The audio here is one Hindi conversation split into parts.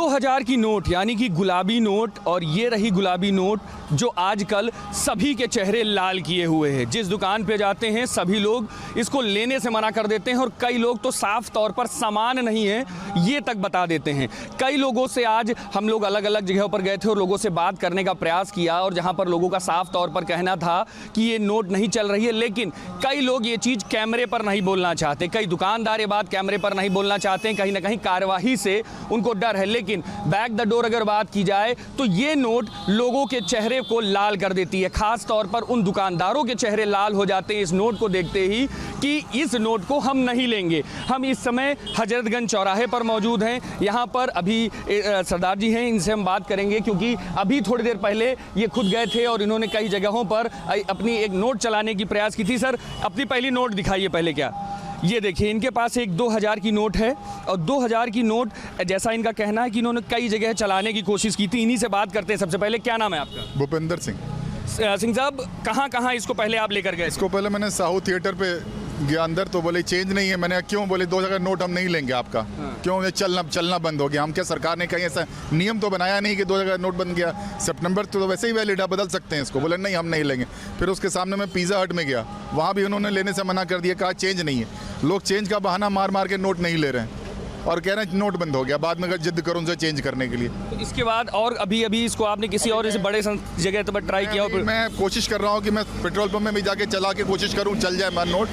2000 की नोट यानी कि गुलाबी नोट, और ये रही गुलाबी नोट जो आजकल सभी के चेहरे लाल किए हुए हैं। जिस दुकान पे जाते हैं सभी लोग इसको लेने से मना कर देते हैं, और कई लोग तो साफ तौर पर सामान नहीं है ये तक बता देते हैं। कई लोगों से आज हम लोग अलग अलग जगहों पर गए थे और लोगों से बात करने का प्रयास किया, और जहां पर लोगों का साफ तौर पर कहना था कि ये नोट नहीं चल रही है, लेकिन कई लोग ये चीज़ कैमरे पर नहीं बोलना चाहते, कई दुकानदार ये बात कैमरे पर नहीं बोलना चाहते हैं, कहीं ना कहीं कार्रवाई से उनको डर है। लेकिन बैक द डोर अगर बात की जाए तो ये नोट लोगों के चेहरे को लाल कर देती है। खास तौर पर उन दुकानदारों के चेहरे लाल हो जाते हैं इस नोट को देखते ही कि इस नोट को हम नहीं लेंगे। हम इस समय हजरतगंज चौराहे पर मौजूद हैं। यहाँ पर अभी सरदार जी हैं, इनसे हम बात करेंगे क्योंकि अभी थोड़ी देर पहले ये खुद गए थे और इन्होंने कई जगहों पर अपनी एक नोट चलाने की प्रयास की थी। सर, अपनी पहली नोट दिखाइए पहले। क्या ये देखिए, इनके पास एक 2000 की नोट है, और 2000 की नोट जैसा इनका कहना है कि इन्होंने कई जगह चलाने की कोशिश की थी। इन्हीं से बात करते हैं। सबसे पहले क्या नाम है आपका? भूपेंद्र सिंह। सिंह साहब, कहाँ इसको पहले आप लेकर गए? इसको पहले मैंने साहू थिएटर पे गया अंदर, तो बोले चेंज नहीं है। मैंने क्यों? बोले 2000 का नोट हम नहीं लेंगे आपका। क्यों? ये चलना बंद हो गया। हम क्या, सरकार ने कहीं ऐसा नियम तो बनाया नहीं कि 2000 का नोट बन गया। सितंबर तो वैसे ही वैलिड है, बदल सकते हैं इसको। बोले नहीं, हम नहीं लेंगे। फिर उसके सामने मैं पिज़्ज़ा हट में गया, वहाँ भी उन्होंने लेने से मना कर दिया, कहा चेंज नहीं है। लोग चेंज का बहाना मार मार के नोट नहीं ले रहे हैं और कह रहे हैं नोट बंद हो गया। बाद में अगर जिद करो उनसे चेंज करने के लिए, तो इसके बाद और अभी इसको आपने किसी और बड़े जगह पर ट्राई किया? मैं कोशिश कर रहा हूँ कि मैं पेट्रोल पंप में भी जाके चला के कोशिश करूँ चल जाए मेरा नोट।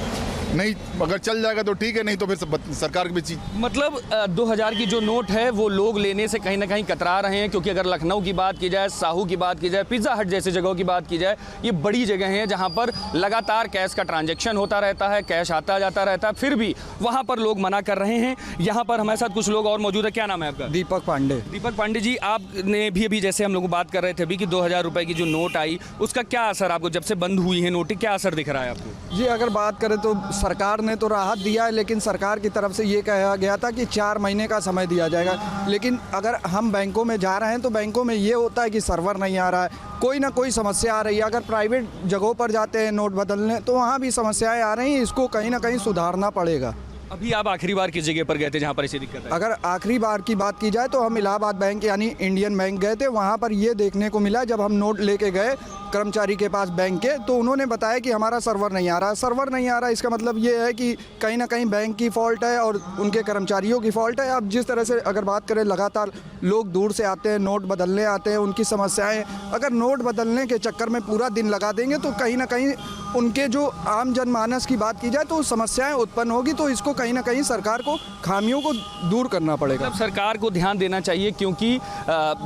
नहीं, अगर चल जाएगा तो ठीक है, नहीं तो फिर सरकार की भी चीज। मतलब 2000 की जो नोट है वो लोग लेने से कहीं ना कहीं कतरा रहे हैं, क्योंकि अगर लखनऊ की बात की जाए, साहू की बात की जाए, पिज़्ज़ा हट जैसी जगहों की बात की जाए, ये बड़ी जगह हैं जहां पर लगातार कैश का ट्रांजैक्शन होता रहता है, कैश आता जाता रहता है, फिर भी वहां पर लोग मना कर रहे हैं। यहाँ पर हमारे साथ कुछ लोग और मौजूद है। क्या नाम है आपका? दीपक पांडे। दीपक पांडे जी, आपने भी अभी जैसे हम लोग बात कर रहे थे अभी कि 2000 रुपये की जो नोट आई, उसका क्या असर आपको, जब से बंद हुई है नोटें, क्या असर दिख रहा है आपको? जी, अगर बात करें तो सरकार ने तो राहत दिया है, लेकिन सरकार की तरफ से ये कहा गया था कि 4 महीने का समय दिया जाएगा। लेकिन अगर हम बैंकों में जा रहे हैं तो बैंकों में ये होता है कि सर्वर नहीं आ रहा है, कोई ना कोई समस्या आ रही है। अगर प्राइवेट जगहों पर जाते हैं नोट बदलने तो वहाँ भी समस्याएं आ रही हैं। इसको कहीं ना कहीं सुधारना पड़ेगा। अभी आप आखिरी बार किस जगह पर गए थे जहाँ पर ऐसी दिक्कत है? अगर आखिरी बार की बात की जाए तो हम इलाहाबाद बैंक यानी इंडियन बैंक गए थे। वहाँ पर ये देखने को मिला, जब हम नोट लेके गए कर्मचारी के पास बैंक के, तो उन्होंने बताया कि हमारा सर्वर नहीं आ रहा। सर्वर नहीं आ रहा, इसका मतलब ये है कि कहीं ना कहीं बैंक की फ़ॉल्ट है और उनके कर्मचारियों की फ़ॉल्ट है। अब जिस तरह से अगर बात करें, लगातार लोग दूर से आते हैं, नोट बदलने आते हैं, उनकी समस्याएँ, अगर नोट बदलने के चक्कर में पूरा दिन लगा देंगे तो कहीं ना कहीं उनके जो आम जनमानस की बात की जाए तो समस्याएं उत्पन्न होगी। तो इसको कहीं ना कहीं सरकार को खामियों को दूर करना पड़ेगा। मतलब सरकार को ध्यान देना चाहिए, क्योंकि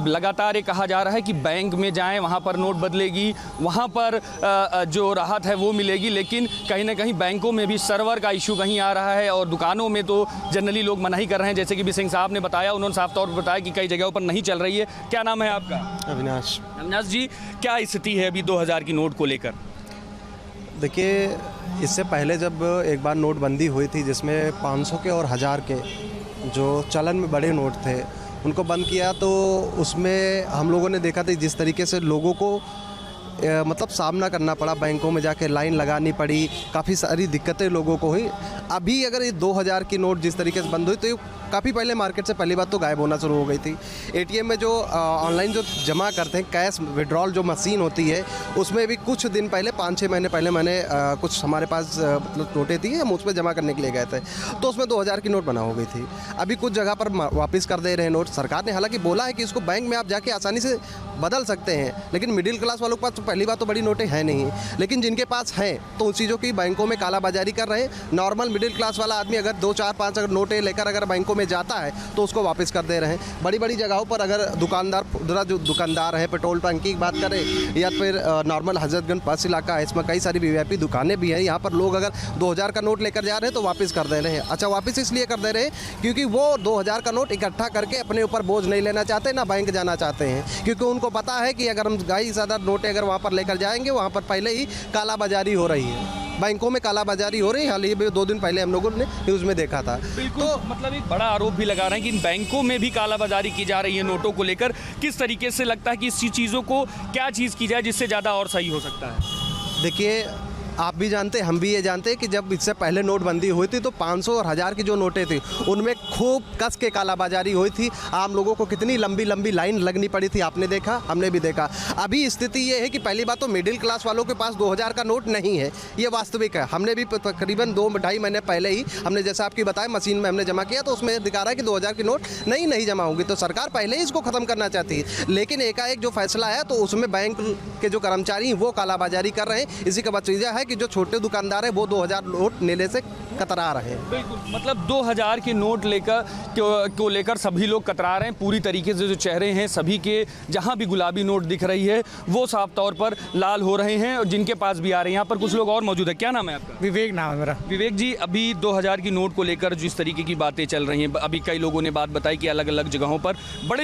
लगातार ये कहा जा रहा है कि बैंक में जाएं, वहाँ पर नोट बदलेगी, वहाँ पर जो राहत है वो मिलेगी, लेकिन कहीं ना कहीं बैंकों में भी सर्वर का इशू कहीं आ रहा है, और दुकानों में तो जनरली लोग मना ही कर रहे हैं। जैसे कि भी सिंह साहब ने बताया, उन्होंने साफ तौर पर बताया कि कई जगहों पर नहीं चल रही है। क्या नाम है आपका? अविनाश। अविनाश जी, क्या स्थिति है अभी 2000 की नोट को लेकर? देखिए, इससे पहले जब एक बार नोटबंदी हुई थी जिसमें 500 के और 1000 के जो चलन में बड़े नोट थे उनको बंद किया, तो उसमें हम लोगों ने देखा था जिस तरीके से लोगों को मतलब सामना करना पड़ा, बैंकों में जाके लाइन लगानी पड़ी, काफ़ी सारी दिक्कतें लोगों को हुई। अभी अगर ये 2000 की नोट जिस तरीके से बंद हुई तो ये काफ़ी पहले मार्केट से पहली बात तो गायब होना शुरू हो गई थी। एटीएम में जो ऑनलाइन जो जमा करते हैं, कैश विड्रॉल जो मशीन होती है, उसमें भी कुछ दिन पहले 5-6 महीने पहले मैंने कुछ हमारे पास मतलब नोटें थी, हम उसमें जमा करने के लिए गए थे, तो उसमें 2000 की नोट बना हो गई थी। अभी कुछ जगह पर वापस कर दे रहे हैं नोट। सरकार ने हालांकि बोला है कि इसको बैंक में आप जाके आसानी से बदल सकते हैं, लेकिन मिडिल क्लास वालों के पास तो पहली बात तो बड़ी नोटें हैं नहीं, लेकिन जिनके पास हैं तो उन चीज़ों की बैंकों में कालाबाजारी कर रहे हैं। नॉर्मल मिडिल क्लास वाला आदमी अगर 2, 4, 5 अगर नोटें लेकर अगर बैंकों में जाता है तो उसको वापस कर दे रहे हैं। बड़ी बड़ी जगहों पर अगर जो दुकानदार है, पेट्रोल टंकी की बात करें या फिर नॉर्मल हजरतगंज पास इलाका है, इसमें कई सारी वीआईपी दुकानें भी हैं। यहाँ पर लोग अगर 2000 का नोट लेकर जा रहे हैं तो वापस कर दे रहे हैं। अच्छा, वापस इसलिए कर दे रहे हैं क्योंकि वो 2000 का नोट इकट्ठा करके अपने ऊपर बोझ नहीं लेना चाहते, ना बैंक जाना चाहते हैं, क्योंकि उनको पता है कि अगर हम 2,500 नोटें अगर वहाँ पर लेकर जाएंगे, वहाँ पर पहले ही कालाबाजारी हो रही है, बैंकों में कालाबाजारी हो रही है। हाल ही में 2 दिन पहले हम लोगों ने न्यूज़ में देखा था। तो मतलब एक बड़ा आरोप भी लगा रहे हैं कि इन बैंकों में भी कालाबाजारी की जा रही है नोटों को लेकर। किस तरीके से लगता है कि इस चीज़ों को क्या चीज़ की जाए जिससे ज़्यादा और सही हो सकता है? देखिए, आप भी जानते, हम भी ये जानते हैं कि जब इससे पहले नोटबंदी हुई थी तो 500 और 1000 की जो नोटें थी उनमें खूब कस के कालाबाजारी हुई थी। आम लोगों को कितनी लंबी लंबी लाइन लगनी पड़ी थी, आपने देखा, हमने भी देखा। अभी स्थिति ये है कि पहली बात तो मिडिल क्लास वालों के पास 2000 का नोट नहीं है, ये वास्तविक है। हमने भी तकरीबन 2-2.5 महीने पहले ही हमने जैसा आपकी बताया मशीन में हमने जमा किया तो उसमें दिखा रहा है कि 2000 की नोट नहीं जमा होंगी। तो सरकार पहले ही इसको ख़त्म करना चाहती है, लेकिन एकाएक जो फैसला है तो उसमें बैंक के जो कर्मचारी हैं वो कालाबाजारी कर रहे हैं। इसी का वजह है कि जो छोटे दुकानदार है वो 2000 नोट लेने से कतरा रहे हैं। बिल्कुल, मतलब 2000 के नोट लेकर सभी लोग कतरा रहे हैं। पूरी तरीके से जो चेहरे हैं सभी के, जहां भी गुलाबी नोट दिख रही है वो साफ तौर पर लाल हो रहे हैं और जिनके पास भी आ रहे हैं। यहाँ पर कुछ लोग और मौजूद है। क्या नाम है आपका? विवेक नाम है मेरा। विवेक जी, अभी 2000 की नोट को लेकर जिस तरीके की बातें चल रही हैं, अभी कई लोगों ने बात बताई कि अलग अलग जगहों पर,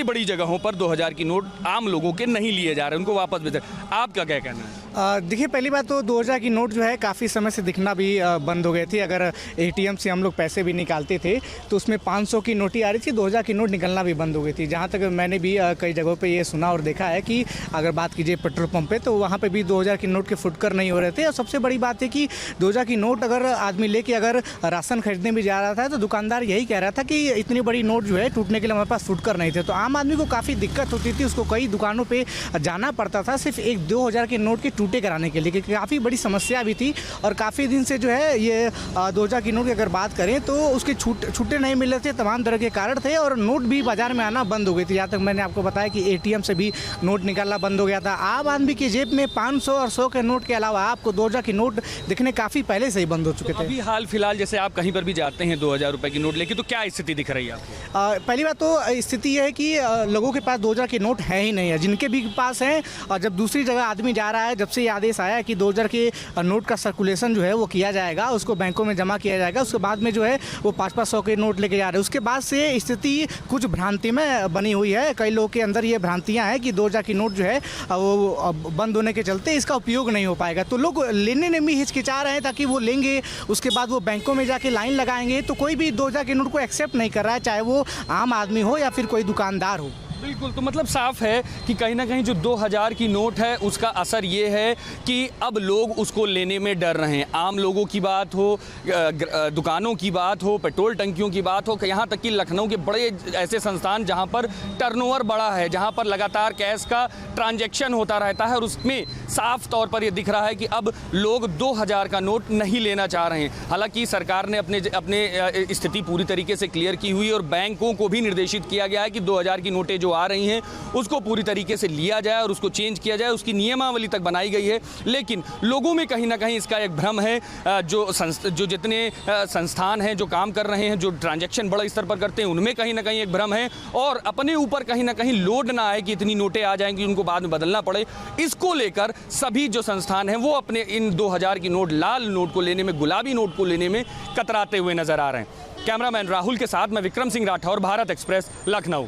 बड़ी जगहों पर 2000 की नोट आम लोगों के नहीं लिए जा रहे, उनको वापस भेज। आपका क्या कहना है? देखिए, पहली बात तो 2000 की नोट जो है काफ़ी समय से दिखना भी बंद हो गए थे। अगर एटीएम से हम लोग पैसे भी निकालते थे तो उसमें 500 की नोट ही आ रही थी, 2000 की नोट निकलना भी बंद हो गई थी। जहाँ तक मैंने भी कई जगहों पे ये सुना और देखा है कि अगर बात कीजिए पेट्रोल पंप पे तो वहाँ पे भी 2000 की नोट के फुटकर नहीं हो रहे थे। और सबसे बड़ी बात है कि 2000 की नोट अगर आदमी लेके अगर राशन खरीदने भी जा रहा था तो दुकानदार यही कह रहा था कि इतनी बड़ी नोट जो है टूटने के लिए हमारे पास फुटकर नहीं थे। तो आम आदमी को काफ़ी दिक्कत होती थी, उसको कई दुकानों पर जाना पड़ता था सिर्फ एक 2000 के नोट के टूटे कराने के लिए। काफ़ी बड़ी समस्या भी थी और काफ़ी दिन से जो है ये 2000 की नोट की अगर बात करें तो उसके छूटे नहीं मिल रहे थे, तमाम तरह के कारण थे और नोट भी बाजार में आना बंद हो गई थी। जहाँ तक मैंने आपको बताया कि एटीएम से भी नोट निकालना बंद हो गया था। आम आदमी की जेब में 500 और 100 के नोट के अलावा आपको 2000 की नोट दिखने काफ़ी पहले से ही बंद हो चुके थे। अभी हाल फिलहाल जैसे आप कहीं पर भी जाते हैं 2000 रुपए की नोट लेके, तो क्या स्थिति दिख रही है आपको? पहली बात तो स्थिति यह है कि लोगों के पास 2000 के नोट है ही नहीं है, जिनके भी पास हैं। और जब दूसरी जगह आदमी जा रहा है, जब से ये आदेश आया कि 2000 के नोट का सर्कुलेशन जो है वो किया जाएगा, उसको बैंकों में जमा किया जाएगा, उसके बाद में जो है वो 500-500 के नोट लेके जा रहे हैं। उसके बाद से स्थिति कुछ भ्रांति में बनी हुई है। कई लोगों के अंदर ये भ्रांतियां हैं कि 2000 की नोट जो है वो बंद होने के चलते इसका उपयोग नहीं हो पाएगा। तो लोग लेने में भी हिचकिचा रहे हैं ताकि वो लेंगे, उसके बाद वो बैंकों में जाके लाइन लगाएंगे। तो कोई भी 2000 के नोट को एक्सेप्ट नहीं कर रहा है, चाहे वो आम आदमी हो या फिर कोई दुकानदार हो। बिल्कुल, तो मतलब साफ है कि कहीं ना कहीं जो 2000 की नोट है उसका असर ये है कि अब लोग उसको लेने में डर रहे हैं। आम लोगों की बात हो, दुकानों की बात हो, पेट्रोल टंकियों की बात हो, यहाँ तक कि लखनऊ के बड़े ऐसे संस्थान जहाँ पर टर्नओवर बड़ा है, जहाँ पर लगातार कैश का ट्रांजैक्शन होता रहता है और उसमें साफ तौर पर ये दिख रहा है कि अब लोग 2000 का नोट नहीं लेना चाह रहे हैं। हालांकि सरकार ने अपने स्थिति पूरी तरीके से क्लियर की हुई और बैंकों को भी निर्देशित किया गया है कि 2000 की नोटें जो आ रही हैं उसको पूरी तरीके से लिया जाए और उसको चेंज किया जाए, उसकी नियमावली तक बनाई गई है। लेकिन लोगों में कहीं ना कहीं इसका एक भ्रम है। जो जितने संस्थान हैं जो काम कर रहे हैं, जो ट्रांजैक्शन बड़े स्तर पर करते हैं, उनमें कहीं ना कहीं एक भ्रम है और अपने ऊपर कहीं ना कहीं लोड ना आए कि इतनी नोटें आ जाएंगी उनको बाद में बदलना पड़े। इसको लेकर सभी जो संस्थान हैं वो अपने इन 2000 की नोट, लाल नोट को लेने में, गुलाबी नोट को लेने में कतराते हुए नजर आ रहे हैं। कैमरामैन राहुल के साथ मैं विक्रम सिंह राठौर, भारत एक्सप्रेस, लखनऊ।